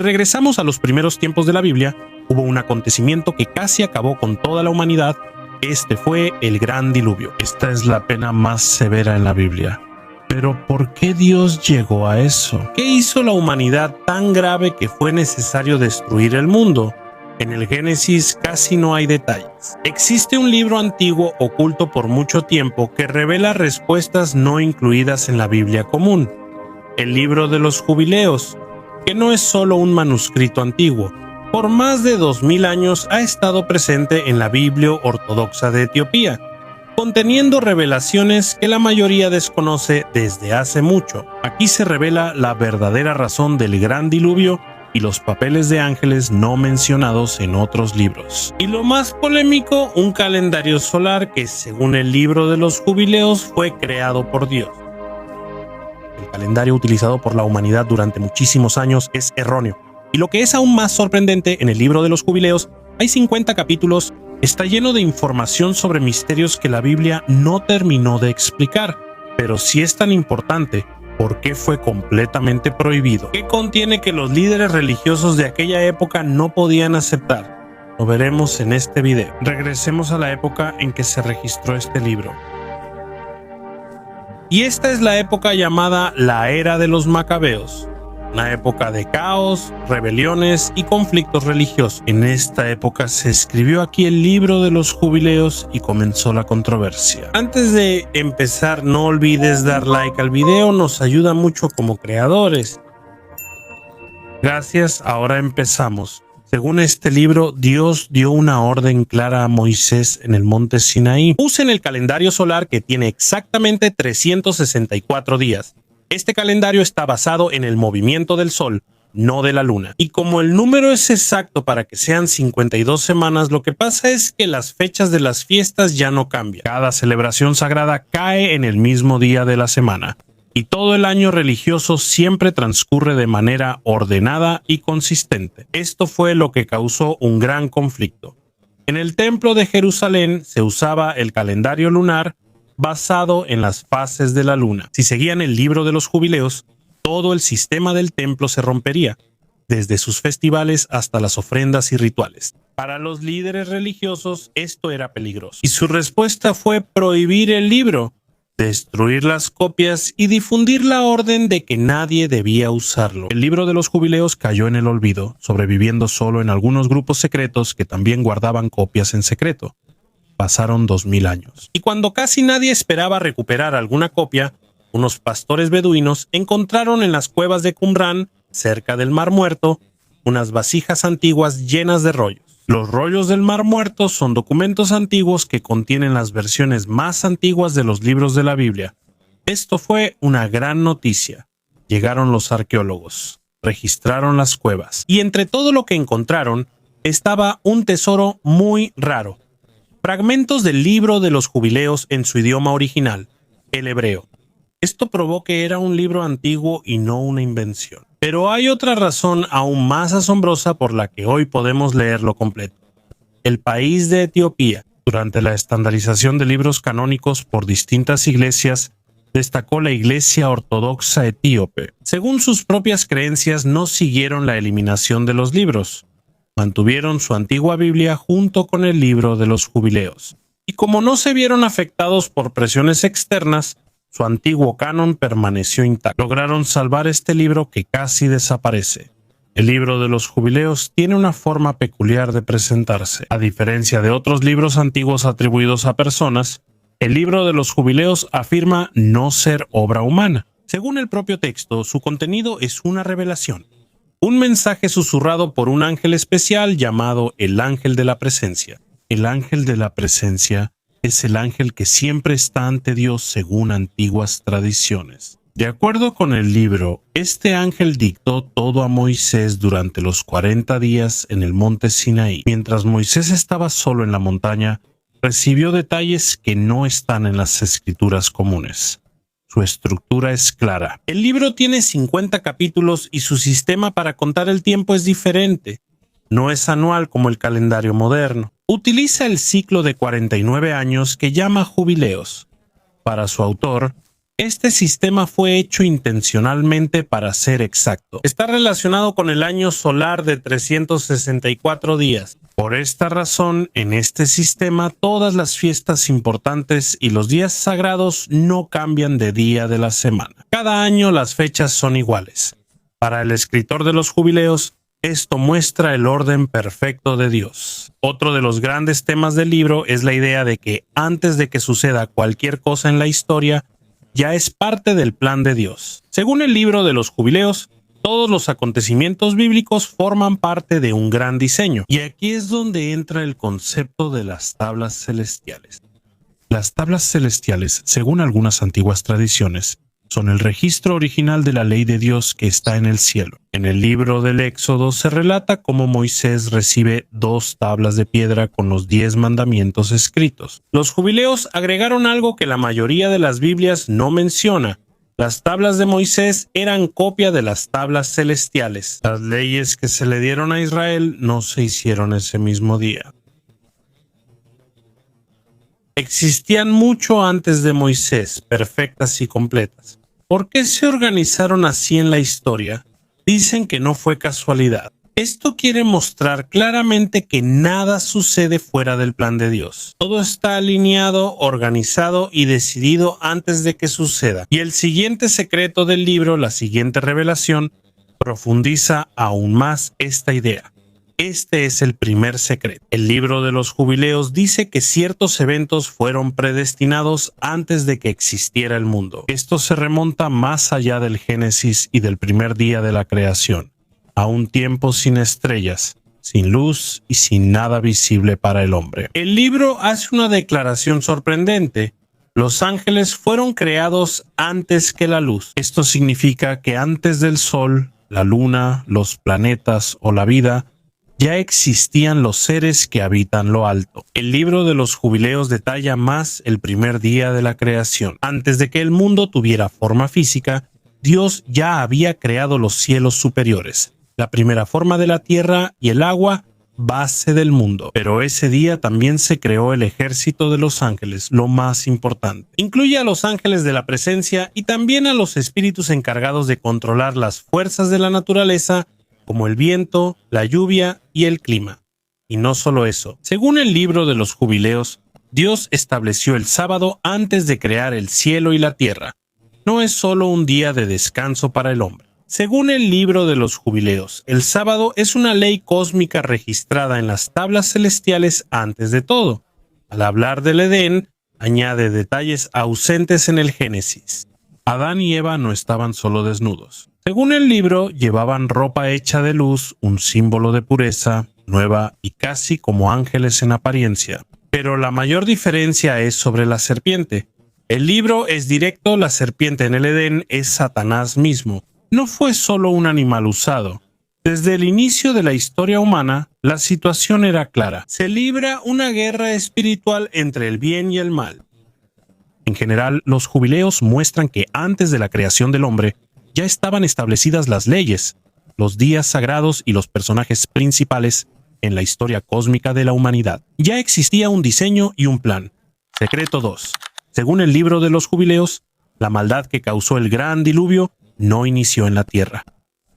regresamos a los primeros tiempos de la Biblia, hubo un acontecimiento que casi acabó con toda la humanidad. Este fue el Gran Diluvio. Esta es la pena más severa en la Biblia. Pero ¿por qué Dios llegó a eso? ¿Qué hizo la humanidad tan grave que fue necesario destruir el mundo? En el Génesis casi no hay detalles. Existe un libro antiguo oculto por mucho tiempo que revela respuestas no incluidas en la Biblia común. El libro de los Jubileos, que no es solo un manuscrito antiguo. Por más de 2000 años ha estado presente en la Biblia ortodoxa de Etiopía, conteniendo revelaciones que la mayoría desconoce desde hace mucho. Aquí se revela la verdadera razón del Gran Diluvio y los papeles de ángeles no mencionados en otros libros. Y lo más polémico, un calendario solar que, según el libro de los Jubileos, fue creado por Dios. El calendario utilizado por la humanidad durante muchísimos años es erróneo. Y lo que es aún más sorprendente, en el libro de los Jubileos hay 50 capítulos, está lleno de información sobre misterios que la Biblia no terminó de explicar. Pero si es tan importante, ¿por qué fue completamente prohibido? ¿Qué contiene que los líderes religiosos de aquella época no podían aceptar? Lo veremos en este video. Regresemos a la época en que se registró este libro. Y esta es la época llamada la Era de los Macabeos. Una época de caos, rebeliones y conflictos religiosos. En esta época se escribió aquí el libro de los Jubileos y comenzó la controversia. Antes de empezar, no olvides dar like al video, nos ayuda mucho como creadores. Gracias, ahora empezamos. Según este libro, Dios dio una orden clara a Moisés en el monte Sinaí. Usen el calendario solar que tiene exactamente 364 días. Este calendario está basado en el movimiento del sol, no de la luna. Y como el número es exacto para que sean 52 semanas, lo que pasa es que las fechas de las fiestas ya no cambian. Cada celebración sagrada cae en el mismo día de la semana. Y todo el año religioso siempre transcurre de manera ordenada y consistente. Esto fue lo que causó un gran conflicto. En el templo de Jerusalén se usaba el calendario lunar basado en las fases de la luna. Si seguían el libro de los Jubileos, todo el sistema del templo se rompería, desde sus festivales hasta las ofrendas y rituales. Para los líderes religiosos esto era peligroso. Y su respuesta fue prohibir el libro, destruir las copias y difundir la orden de que nadie debía usarlo. El libro de los Jubileos cayó en el olvido, sobreviviendo solo en algunos grupos secretos que también guardaban copias en secreto. Pasaron 2000 años. Y cuando casi nadie esperaba recuperar alguna copia, unos pastores beduinos encontraron en las cuevas de Qumrán, cerca del Mar Muerto, unas vasijas antiguas llenas de rollos. Los rollos del Mar Muerto son documentos antiguos que contienen las versiones más antiguas de los libros de la Biblia. Esto fue una gran noticia. Llegaron los arqueólogos, registraron las cuevas, y entre todo lo que encontraron estaba un tesoro muy raro. Fragmentos del libro de los Jubileos en su idioma original, el hebreo. Esto probó que era un libro antiguo y no una invención. Pero hay otra razón aún más asombrosa por la que hoy podemos leerlo completo. El país de Etiopía, durante la estandarización de libros canónicos por distintas iglesias, destacó la Iglesia Ortodoxa Etíope. Según sus propias creencias, no siguieron la eliminación de los libros. Mantuvieron su antigua Biblia junto con el libro de los Jubileos. Y como no se vieron afectados por presiones externas, su antiguo canon permaneció intacto. Lograron salvar este libro que casi desaparece. El libro de los Jubileos tiene una forma peculiar de presentarse. A diferencia de otros libros antiguos atribuidos a personas, el libro de los Jubileos afirma no ser obra humana. Según el propio texto, su contenido es una revelación. Un mensaje susurrado por un ángel especial llamado el Ángel de la Presencia. El Ángel de la Presencia es el ángel que siempre está ante Dios según antiguas tradiciones. De acuerdo con el libro, este ángel dictó todo a Moisés durante los 40 días en el monte Sinaí. Mientras Moisés estaba solo en la montaña, recibió detalles que no están en las escrituras comunes. Su estructura es clara. El libro tiene 50 capítulos y su sistema para contar el tiempo es diferente. No es anual como el calendario moderno. Utiliza el ciclo de 49 años que llama Jubileos. Para su autor, Este sistema fue hecho intencionalmente para ser exacto. Está relacionado con el año solar de 364 días. Por esta razón, en este sistema, todas las fiestas importantes y los días sagrados no cambian de día de la semana. Cada año las fechas son iguales. Para el escritor de los jubileos, esto muestra el orden perfecto de Dios. Otro de los grandes temas del libro es la idea de que antes de que suceda cualquier cosa en la historia, ya es parte del plan de Dios. Según el libro de los jubileos, todos los acontecimientos bíblicos forman parte de un gran diseño. Y aquí es donde entra el concepto de las tablas celestiales. Las tablas celestiales, según algunas antiguas tradiciones, son el registro original de la ley de Dios que está en el cielo. En el libro del Éxodo se relata cómo Moisés recibe 2 tablas de piedra con los 10 mandamientos escritos. Los jubileos agregaron algo que la mayoría de las Biblias no menciona. Las tablas de Moisés eran copia de las tablas celestiales. Las leyes que se le dieron a Israel no se hicieron ese mismo día. Existían mucho antes de Moisés, perfectas y completas. ¿Por qué se organizaron así en la historia? Dicen que no fue casualidad. Esto quiere mostrar claramente que nada sucede fuera del plan de Dios. Todo está alineado, organizado y decidido antes de que suceda. Y el siguiente secreto del libro, la siguiente revelación, profundiza aún más esta idea. Este es el primer secreto. El libro de los jubileos dice que ciertos eventos fueron predestinados antes de que existiera el mundo. Esto se remonta más allá del Génesis y del primer día de la creación, a un tiempo sin estrellas, sin luz y sin nada visible para el hombre. El libro hace una declaración sorprendente. Los ángeles fueron creados antes que la luz. Esto significa que antes del sol, la luna, los planetas o la vida, ya existían los seres que habitan lo alto. El libro de los jubileos detalla más el primer día de la creación. Antes de que el mundo tuviera forma física, Dios ya había creado los cielos superiores, la primera forma de la tierra y el agua, base del mundo. Pero ese día también se creó el ejército de los ángeles, lo más importante. Incluye a los ángeles de la presencia y también a los espíritus encargados de controlar las fuerzas de la naturaleza, como el viento, la lluvia y el clima. Y no solo eso. Según el libro de los jubileos, Dios estableció el sábado antes de crear el cielo y la tierra. No es solo un día de descanso para el hombre. Según el libro de los jubileos, el sábado es una ley cósmica registrada en las tablas celestiales antes de todo. Al hablar del Edén, añade detalles ausentes en el Génesis. Adán y Eva no estaban solo desnudos. Según el libro, llevaban ropa hecha de luz, un símbolo de pureza, nueva y casi como ángeles en apariencia. Pero la mayor diferencia es sobre la serpiente. El libro es directo, la serpiente en el Edén es Satanás mismo. No fue solo un animal usado. Desde el inicio de la historia humana, la situación era clara. Se libra una guerra espiritual entre el bien y el mal. En general, los jubileos muestran que antes de la creación del hombre, ya estaban establecidas las leyes, los días sagrados y los personajes principales en la historia cósmica de la humanidad. Ya existía un diseño y un plan. Secreto 2. Según el libro de los jubileos, la maldad que causó el gran diluvio no inició en la tierra.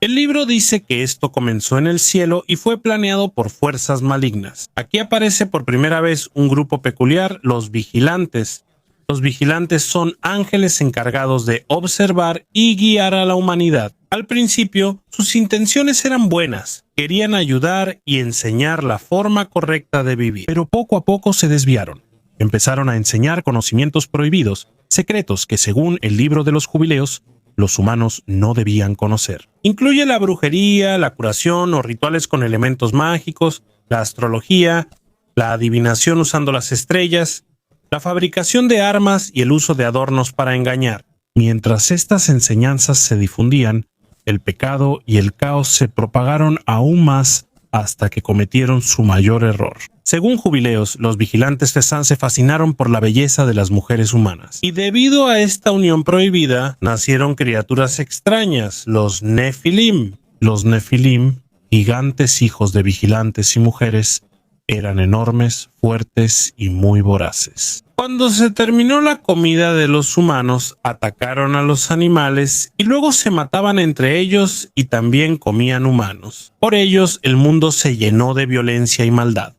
El libro dice que esto comenzó en el cielo y fue planeado por fuerzas malignas. Aquí aparece por primera vez un grupo peculiar, los vigilantes. Los vigilantes son ángeles encargados de observar y guiar a la humanidad. Al principio, sus intenciones eran buenas. Querían ayudar y enseñar la forma correcta de vivir. Pero poco a poco se desviaron. Empezaron a enseñar conocimientos prohibidos, secretos que según el libro de los jubileos, los humanos no debían conocer. Incluye la brujería, la curación o rituales con elementos mágicos, la astrología, la adivinación usando las estrellas, la fabricación de armas y el uso de adornos para engañar. Mientras estas enseñanzas se difundían, el pecado y el caos se propagaron aún más hasta que cometieron su mayor error. Según jubileos, los vigilantes se fascinaron por la belleza de las mujeres humanas. Y debido a esta unión prohibida, nacieron criaturas extrañas, los Nefilim. Los Nefilim, gigantes hijos de vigilantes y mujeres, eran enormes, fuertes y muy voraces. Cuando se terminó la comida de los humanos, atacaron a los animales y luego se mataban entre ellos y también comían humanos. Por ellos, el mundo se llenó de violencia y maldad.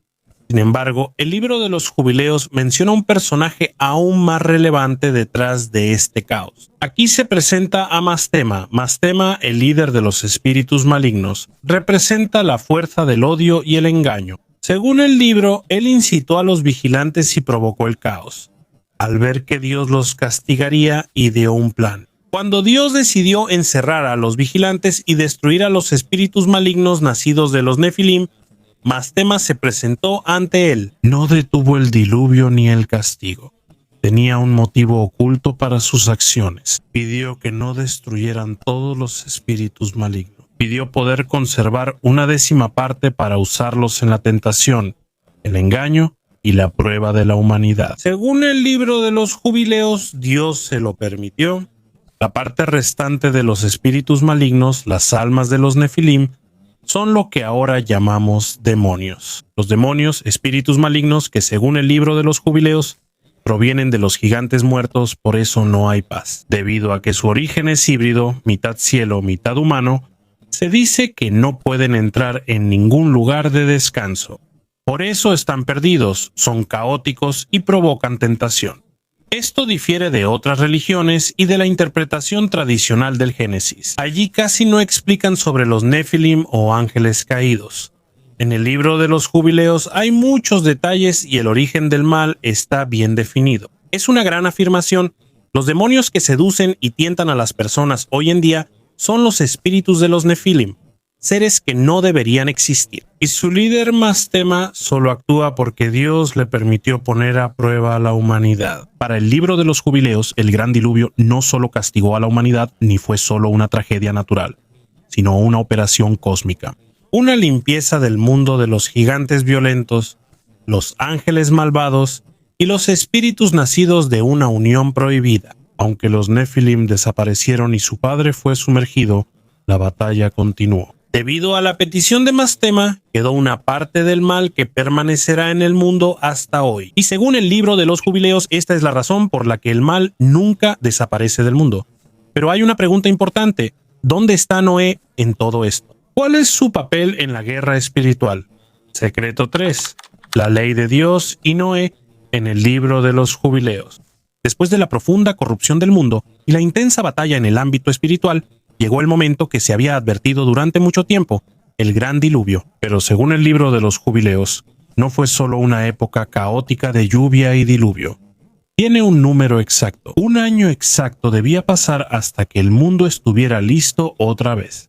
Sin embargo, el libro de los Jubileos menciona un personaje aún más relevante detrás de este caos. Aquí se presenta a Mastema. Mastema, el líder de los espíritus malignos, representa la fuerza del odio y el engaño. Según el libro, él incitó a los vigilantes y provocó el caos, al ver que Dios los castigaría, ideó un plan. Cuando Dios decidió encerrar a los vigilantes y destruir a los espíritus malignos nacidos de los Nefilim, Mastema se presentó ante él. No detuvo el diluvio ni el castigo. Tenía un motivo oculto para sus acciones. Pidió que no destruyeran todos los espíritus malignos. Pidió poder conservar una 10ª parte para usarlos en la tentación, el engaño y la prueba de la humanidad. Según el libro de los Jubileos, Dios se lo permitió. La parte restante de los espíritus malignos, las almas de los Nefilim, son lo que ahora llamamos demonios. Los demonios, espíritus malignos que según el libro de los Jubileos, provienen de los gigantes muertos, por eso no hay paz. Debido a que su origen es híbrido, mitad cielo, mitad humano, se dice que no pueden entrar en ningún lugar de descanso. Por eso están perdidos, son caóticos y provocan tentación. Esto difiere de otras religiones y de la interpretación tradicional del Génesis. Allí casi no explican sobre los Nefilim o ángeles caídos. En el libro de los Jubileos hay muchos detalles y el origen del mal está bien definido. Es una gran afirmación. Los demonios que seducen y tientan a las personas hoy en día son los espíritus de los Nefilim, seres que no deberían existir. Y su líder Mastema solo actúa porque Dios le permitió poner a prueba a la humanidad. Para el libro de los Jubileos, el gran diluvio no solo castigó a la humanidad ni fue solo una tragedia natural, sino una operación cósmica. Una limpieza del mundo de los gigantes violentos, los ángeles malvados y los espíritus nacidos de una unión prohibida. Aunque los Nefilim desaparecieron y su padre fue sumergido, la batalla continuó. Debido a la petición de Mastema, quedó una parte del mal que permanecerá en el mundo hasta hoy. Y según el libro de los Jubileos, esta es la razón por la que el mal nunca desaparece del mundo. Pero hay una pregunta importante. ¿Dónde está Noé en todo esto? ¿Cuál es su papel en la guerra espiritual? Secreto 3. La ley de Dios y Noé en el libro de los Jubileos. Después de la profunda corrupción del mundo y la intensa batalla en el ámbito espiritual, llegó el momento que se había advertido durante mucho tiempo, el gran diluvio. Pero según el libro de los Jubileos, no fue solo una época caótica de lluvia y diluvio. Tiene un número exacto. Un año exacto debía pasar hasta que el mundo estuviera listo otra vez.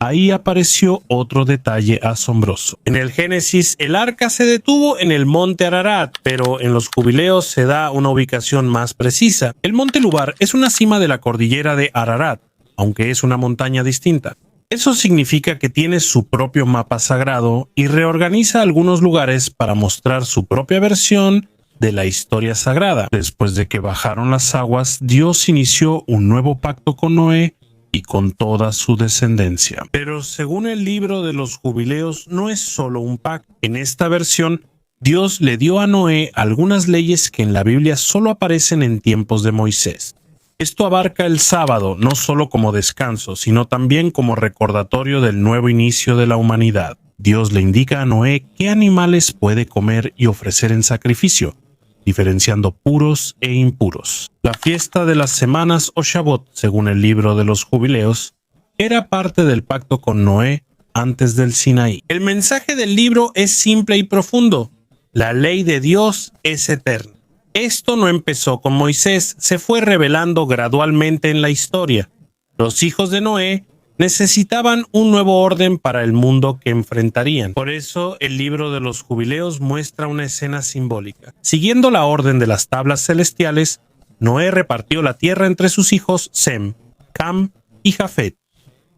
Ahí apareció otro detalle asombroso. En el Génesis, el arca se detuvo en el monte Ararat, pero en los Jubileos se da una ubicación más precisa. El monte Lubar es una cima de la cordillera de Ararat, aunque es una montaña distinta. Eso significa que tiene su propio mapa sagrado y reorganiza algunos lugares para mostrar su propia versión de la historia sagrada. Después de que bajaron las aguas, Dios inició un nuevo pacto con Noé y con toda su descendencia. Pero según el libro de los Jubileos, no es solo un pacto. En esta versión, Dios le dio a Noé algunas leyes que en la Biblia solo aparecen en tiempos de Moisés. Esto abarca el sábado, no solo como descanso, sino también como recordatorio del nuevo inicio de la humanidad. Dios le indica a Noé qué animales puede comer y ofrecer en sacrificio, diferenciando puros e impuros. La fiesta de las semanas o Shavuot, según el libro de los Jubileos, era parte del pacto con Noé antes del Sinaí. El mensaje del libro es simple y profundo. La ley de Dios es eterna. Esto no empezó con Moisés, se fue revelando gradualmente en la historia. Los hijos de Noé necesitaban un nuevo orden para el mundo que enfrentarían. Por eso, el libro de los Jubileos muestra una escena simbólica. Siguiendo la orden de las tablas celestiales, Noé repartió la tierra entre sus hijos Sem, Cam y Jafet.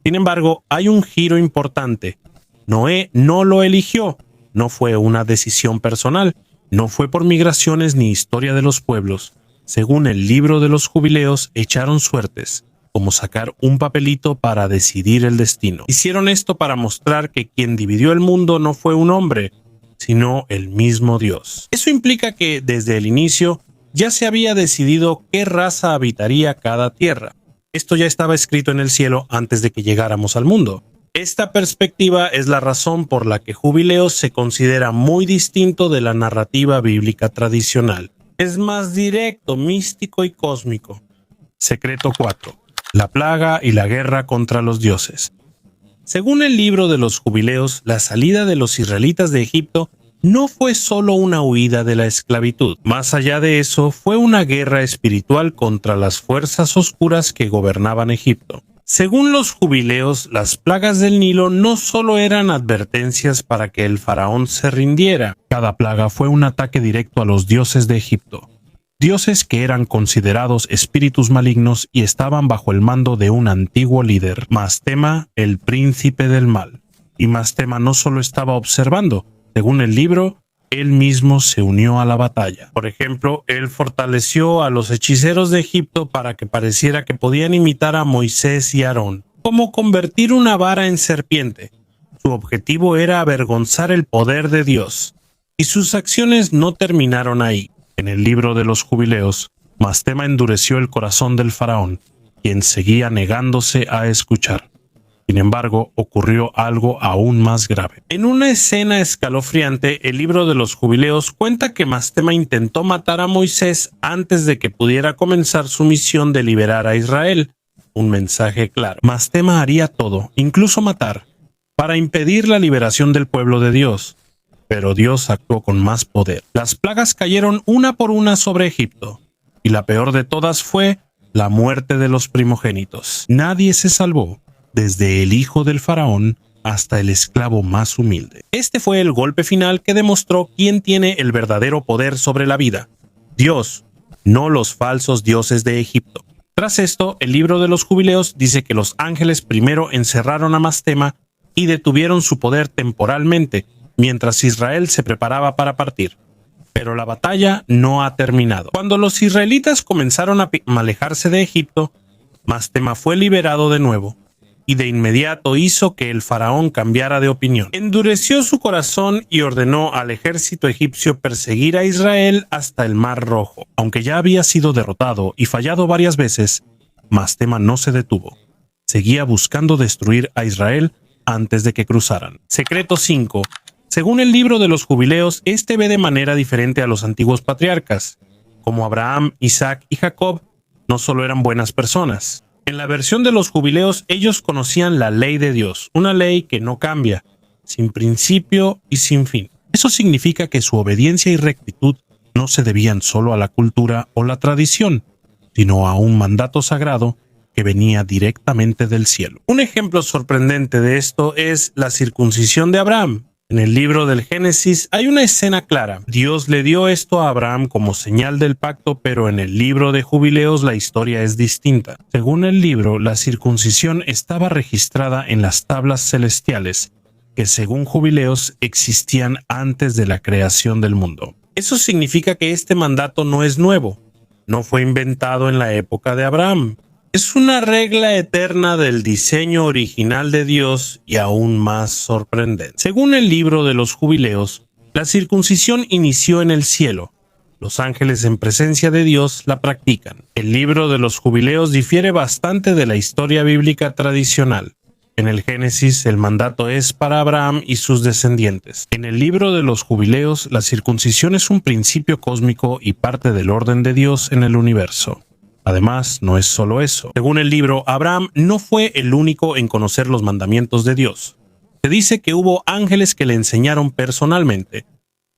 Sin embargo, hay un giro importante. Noé no lo eligió, no fue una decisión personal, no fue por migraciones ni historia de los pueblos. Según el libro de los Jubileos, echaron suertes, como sacar un papelito para decidir el destino. Hicieron esto para mostrar que quien dividió el mundo no fue un hombre, sino el mismo Dios. Eso implica que, desde el inicio, ya se había decidido qué raza habitaría cada tierra. Esto ya estaba escrito en el cielo antes de que llegáramos al mundo. Esta perspectiva es la razón por la que Jubileos se considera muy distinto de la narrativa bíblica tradicional. Es más directo, místico y cósmico. Secreto 4. La plaga y la guerra contra los dioses. Según el libro de los Jubileos, la salida de los israelitas de Egipto no fue solo una huida de la esclavitud. Más allá de eso, fue una guerra espiritual contra las fuerzas oscuras que gobernaban Egipto. Según los Jubileos, las plagas del Nilo no solo eran advertencias para que el faraón se rindiera. Cada plaga fue un ataque directo a los dioses de Egipto. Dioses que eran considerados espíritus malignos y estaban bajo el mando de un antiguo líder, Mastema, el príncipe del mal. Y Mastema no solo estaba observando. Según el libro, él mismo se unió a la batalla. Por ejemplo, él fortaleció a los hechiceros de Egipto para que pareciera que podían imitar a Moisés y Aarón. Como convertir una vara en serpiente. Su objetivo era avergonzar el poder de Dios. Y sus acciones no terminaron ahí. En el libro de los Jubileos, Mastema endureció el corazón del faraón, quien seguía negándose a escuchar. Sin embargo, ocurrió algo aún más grave. En una escena escalofriante, el libro de los Jubileos cuenta que Mastema intentó matar a Moisés antes de que pudiera comenzar su misión de liberar a Israel. Un mensaje claro. Mastema haría todo, incluso matar, para impedir la liberación del pueblo de Dios. Pero Dios actuó con más poder. Las plagas cayeron una por una sobre Egipto, y la peor de todas fue la muerte de los primogénitos. Nadie se salvó, desde el hijo del faraón hasta el esclavo más humilde. Este fue el golpe final que demostró quién tiene el verdadero poder sobre la vida. Dios, no los falsos dioses de Egipto. Tras esto, el libro de los Jubileos dice que los ángeles primero encerraron a Mastema y detuvieron su poder temporalmente, mientras Israel se preparaba para partir. Pero la batalla no ha terminado. Cuando los israelitas comenzaron a alejarse de Egipto, Mastema fue liberado de nuevo, y de inmediato hizo que el faraón cambiara de opinión. Endureció su corazón y ordenó al ejército egipcio perseguir a Israel hasta el Mar Rojo. Aunque ya había sido derrotado y fallado varias veces, Mastema no se detuvo. Seguía buscando destruir a Israel antes de que cruzaran. Secreto 5. Según el libro de los Jubileos, este ve de manera diferente a los antiguos patriarcas. Como Abraham, Isaac y Jacob, no solo eran buenas personas. En la versión de los Jubileos, ellos conocían la ley de Dios, una ley que no cambia, sin principio y sin fin. Eso significa que su obediencia y rectitud no se debían solo a la cultura o la tradición, sino a un mandato sagrado que venía directamente del cielo. Un ejemplo sorprendente de esto es la circuncisión de Abraham. En el libro del Génesis hay una escena clara. Dios le dio esto a Abraham como señal del pacto, pero en el libro de Jubileos la historia es distinta. Según el libro, la circuncisión estaba registrada en las tablas celestiales, que según Jubileos existían antes de la creación del mundo. Eso significa que este mandato no es nuevo, no fue inventado en la época de Abraham. Es una regla eterna del diseño original de Dios y aún más sorprendente. Según el libro de los Jubileos, la circuncisión inició en el cielo. Los ángeles en presencia de Dios la practican. El libro de los Jubileos difiere bastante de la historia bíblica tradicional. En el Génesis, el mandato es para Abraham y sus descendientes. En el libro de los Jubileos, la circuncisión es un principio cósmico y parte del orden de Dios en el universo. Además, no es solo eso. Según el libro, Abraham no fue el único en conocer los mandamientos de Dios. Se dice que hubo ángeles que le enseñaron personalmente.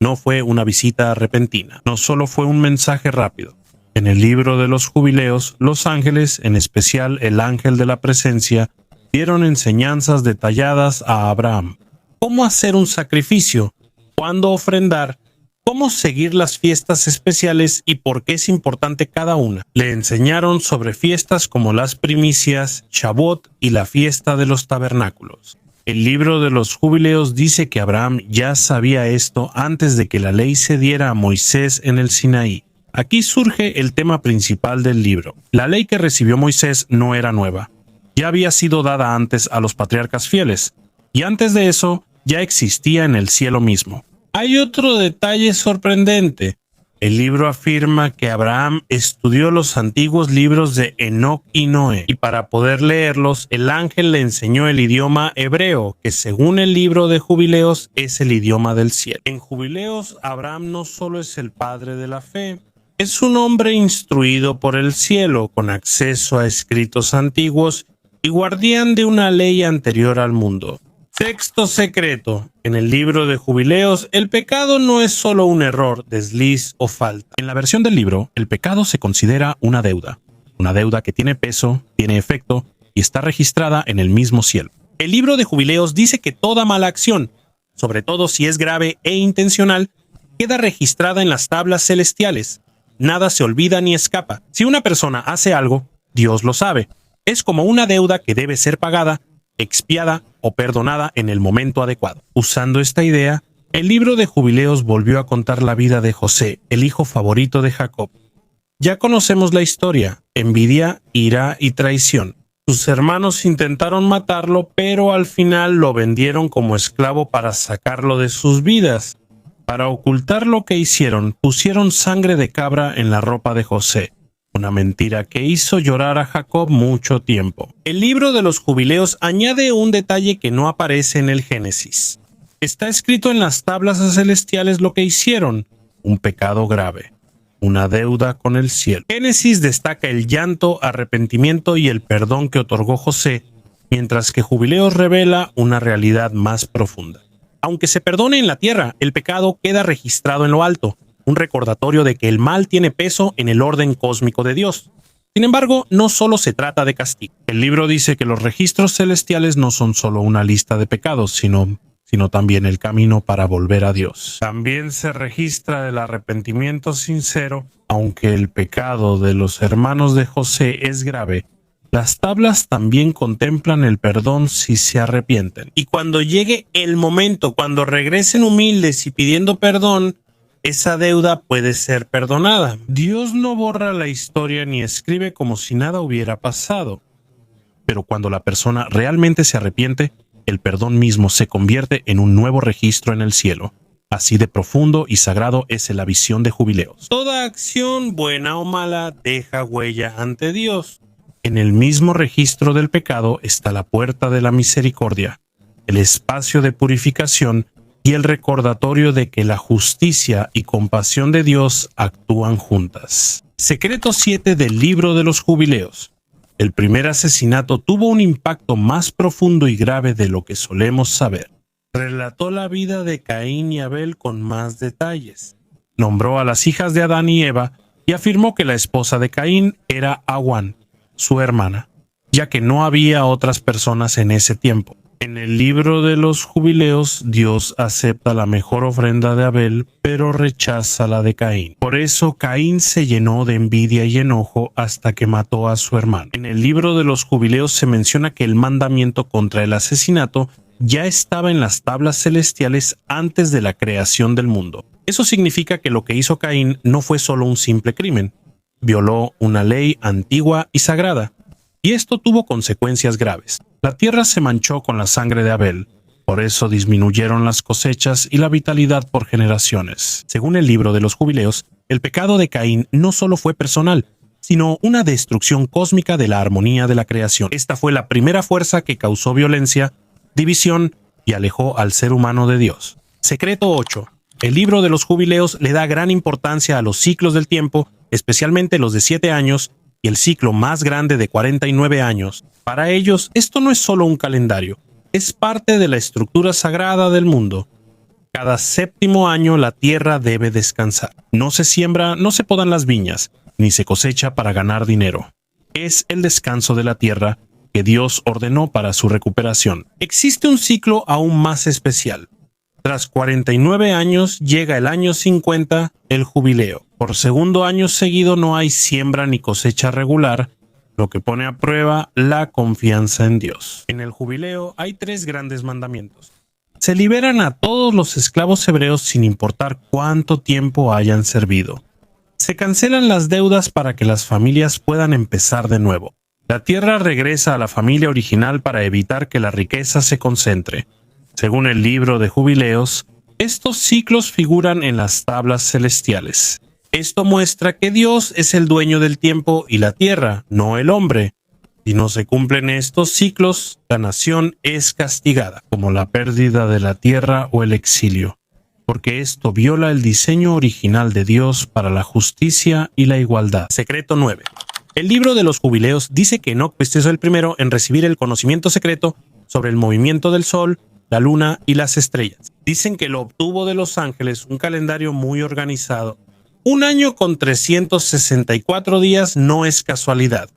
No fue una visita repentina. No solo fue un mensaje rápido. En el libro de los Jubileos, los ángeles, en especial el ángel de la presencia, dieron enseñanzas detalladas a Abraham. Cómo hacer un sacrificio, cuándo ofrendar, cómo seguir las fiestas especiales y por qué es importante cada una. Le enseñaron sobre fiestas como las primicias, Shavuot y la fiesta de los tabernáculos. El libro de los Jubileos dice que Abraham ya sabía esto antes de que la ley se diera a Moisés en el Sinaí. Aquí surge el tema principal del libro. La ley que recibió Moisés no era nueva. Ya había sido dada antes a los patriarcas fieles, y antes de eso ya existía en el cielo mismo. Hay otro detalle sorprendente. El libro afirma que Abraham estudió los antiguos libros de Enoc y Noé, y para poder leerlos, el ángel le enseñó el idioma hebreo, que según el libro de Jubileos es el idioma del cielo. En Jubileos, Abraham no solo es el padre de la fe, es un hombre instruido por el cielo, con acceso a escritos antiguos y guardián de una ley anterior al mundo. Texto secreto. En el libro de Jubileos, el pecado no es solo un error, desliz o falta. En la versión del libro, el pecado se considera una deuda que tiene peso, tiene efecto y está registrada en el mismo cielo. El libro de Jubileos dice que toda mala acción, sobre todo si es grave e intencional, queda registrada en las tablas celestiales. Nada se olvida ni escapa. Si una persona hace algo, Dios lo sabe. Es como una deuda que debe ser pagada, expiada o perdonada en el momento adecuado. Usando esta idea, el libro de Jubileos volvió a contar la vida de José, el hijo favorito de Jacob. Ya conocemos la historia: envidia, ira y traición. Sus hermanos intentaron matarlo, pero al final lo vendieron como esclavo para sacarlo de sus vidas. Para ocultar lo que hicieron, pusieron sangre de cabra en la ropa de José. Una mentira que hizo llorar a Jacob mucho tiempo. El libro de los Jubileos añade un detalle que no aparece en el Génesis. Está escrito en las tablas celestiales lo que hicieron: un pecado grave, una deuda con el cielo. Génesis destaca el llanto, arrepentimiento y el perdón que otorgó José, mientras que Jubileos revela una realidad más profunda. Aunque se perdone en la tierra, el pecado queda registrado en lo alto, un recordatorio de que el mal tiene peso en el orden cósmico de Dios. Sin embargo, no solo se trata de castigo. El libro dice que los registros celestiales no son solo una lista de pecados, sino también el camino para volver a Dios. También se registra el arrepentimiento sincero. Aunque el pecado de los hermanos de José es grave, las tablas también contemplan el perdón si se arrepienten. Y cuando llegue el momento, cuando regresen humildes y pidiendo perdón, esa deuda puede ser perdonada. Dios no borra la historia ni escribe como si nada hubiera pasado. Pero cuando la persona realmente se arrepiente, el perdón mismo se convierte en un nuevo registro en el cielo. Así de profundo y sagrado es la visión de Jubileos. Toda acción, buena o mala, deja huella ante Dios. En el mismo registro del pecado está la puerta de la misericordia, el espacio de purificación y el recordatorio de que la justicia y compasión de Dios actúan juntas. Secreto 7 del libro de los Jubileos. El primer asesinato tuvo un impacto más profundo y grave de lo que solemos saber. Relató la vida de Caín y Abel con más detalles. Nombró a las hijas de Adán y Eva y afirmó que la esposa de Caín era Awan, su hermana, ya que no había otras personas en ese tiempo. En el libro de los Jubileos, Dios acepta la mejor ofrenda de Abel, pero rechaza la de Caín. Por eso Caín se llenó de envidia y enojo hasta que mató a su hermano. En el libro de los Jubileos se menciona que el mandamiento contra el asesinato ya estaba en las tablas celestiales antes de la creación del mundo. Eso significa que lo que hizo Caín no fue solo un simple crimen. Violó una ley antigua y sagrada, y esto tuvo consecuencias graves. La tierra se manchó con la sangre de Abel, por eso disminuyeron las cosechas y la vitalidad por generaciones. Según el libro de los Jubileos, el pecado de Caín no solo fue personal, sino una destrucción cósmica de la armonía de la creación. Esta fue la primera fuerza que causó violencia, división y alejó al ser humano de Dios. Secreto 8. El libro de los Jubileos le da gran importancia a los ciclos del tiempo, especialmente los de 7 años, y el ciclo más grande de 49 años. Para ellos, esto no es solo un calendario, es parte de la estructura sagrada del mundo. Cada séptimo año la tierra debe descansar. No se siembra, no se podan las viñas, ni se cosecha para ganar dinero. Es el descanso de la tierra que Dios ordenó para su recuperación. Existe un ciclo aún más especial. Tras 49 años llega el año 50, el jubileo. Por segundo año seguido no hay siembra ni cosecha regular, lo que pone a prueba la confianza en Dios. En el jubileo hay 3 grandes mandamientos. Se liberan a todos los esclavos hebreos sin importar cuánto tiempo hayan servido. Se cancelan las deudas para que las familias puedan empezar de nuevo. La tierra regresa a la familia original para evitar que la riqueza se concentre. Según el libro de Jubileos, estos ciclos figuran en las tablas celestiales. Esto muestra que Dios es el dueño del tiempo y la tierra, no el hombre. Si no se cumplen estos ciclos, la nación es castigada, como la pérdida de la tierra o el exilio, porque esto viola el diseño original de Dios para la justicia y la igualdad. Secreto 9. El libro de los jubileos dice que Enoc es el primero en recibir el conocimiento secreto sobre el movimiento del sol, la luna y las estrellas. Dicen que lo obtuvo de los ángeles, un calendario muy organizado. Un año con 364 días no es casualidad.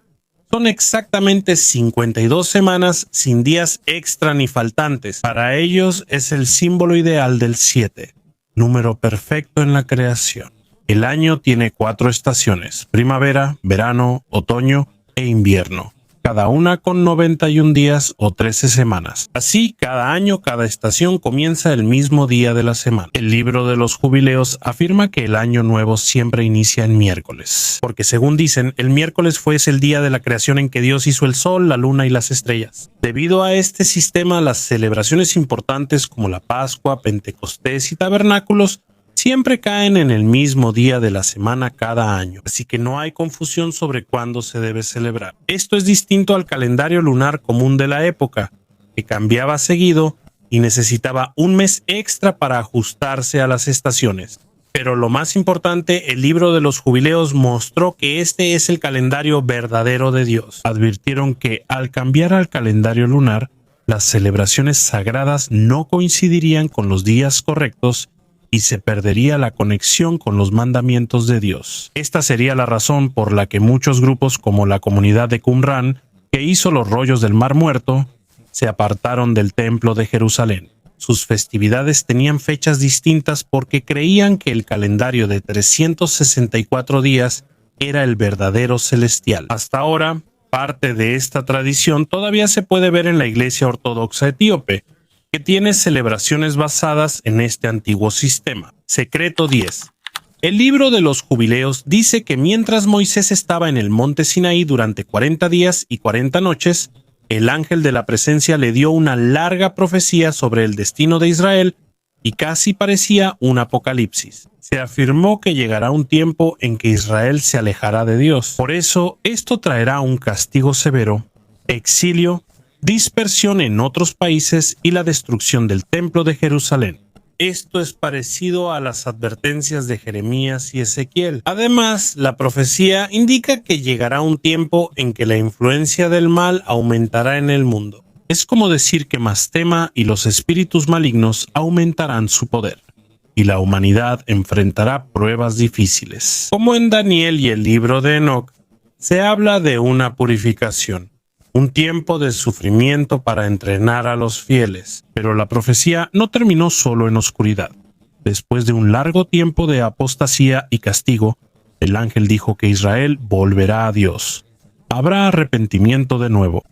Son exactamente 52 semanas sin días extra ni faltantes. Para ellos es el símbolo ideal del 7, número perfecto en la creación. El año tiene 4 estaciones: primavera, verano, otoño e invierno, cada una con 91 días o 13 semanas. Así, cada año, cada estación comienza el mismo día de la semana. El libro de los jubileos afirma que el año nuevo siempre inicia en miércoles, porque según dicen, el miércoles fue el día de la creación en que Dios hizo el sol, la luna y las estrellas. Debido a este sistema, las celebraciones importantes como la Pascua, Pentecostés y Tabernáculos siempre caen en el mismo día de la semana cada año, así que no hay confusión sobre cuándo se debe celebrar. Esto es distinto al calendario lunar común de la época, que cambiaba seguido y necesitaba un mes extra para ajustarse a las estaciones. Pero lo más importante, el libro de los jubileos mostró que este es el calendario verdadero de Dios. Advirtieron que al cambiar al calendario lunar, las celebraciones sagradas no coincidirían con los días correctos y se perdería la conexión con los mandamientos de Dios. Esta sería la razón por la que muchos grupos como la comunidad de Qumran, que hizo los rollos del Mar Muerto, se apartaron del templo de Jerusalén. Sus festividades tenían fechas distintas porque creían que el calendario de 364 días era el verdadero celestial. Hasta ahora, parte de esta tradición todavía se puede ver en la Iglesia Ortodoxa Etíope, que tiene celebraciones basadas en este antiguo sistema. Secreto 10. El libro de los jubileos dice que mientras Moisés estaba en el monte Sinaí durante 40 días y 40 noches, el ángel de la presencia le dio una larga profecía sobre el destino de Israel y casi parecía un apocalipsis. Se afirmó que llegará un tiempo en que Israel se alejará de Dios. Por eso, esto traerá un castigo severo, exilio, dispersión en otros países y la destrucción del templo de Jerusalén. Esto es parecido a las advertencias de Jeremías y Ezequiel. Además, la profecía indica que llegará un tiempo en que la influencia del mal aumentará en el mundo. Es como decir que Mastema y los espíritus malignos aumentarán su poder, y la humanidad enfrentará pruebas difíciles. Como en Daniel y el libro de Enoc, se habla de una purificación, un tiempo de sufrimiento para entrenar a los fieles. Pero la profecía no terminó solo en oscuridad. Después de un largo tiempo de apostasía y castigo, el ángel dijo que Israel volverá a Dios. Habrá arrepentimiento de nuevo.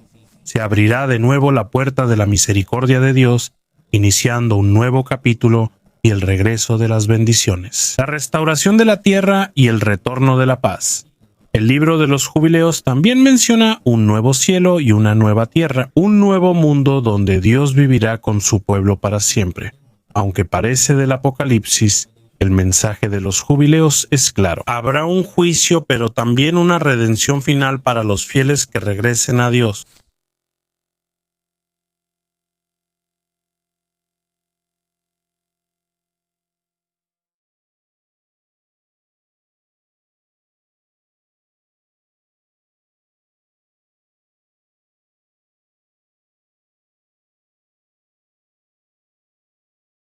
Se abrirá de nuevo la puerta de la misericordia de Dios, iniciando un nuevo capítulo y el regreso de las bendiciones. La restauración de la tierra y el retorno de la paz. El libro de los jubileos también menciona un nuevo cielo y una nueva tierra, un nuevo mundo donde Dios vivirá con su pueblo para siempre. Aunque parece del Apocalipsis, el mensaje de los jubileos es claro. Habrá un juicio, pero también una redención final para los fieles que regresen a Dios.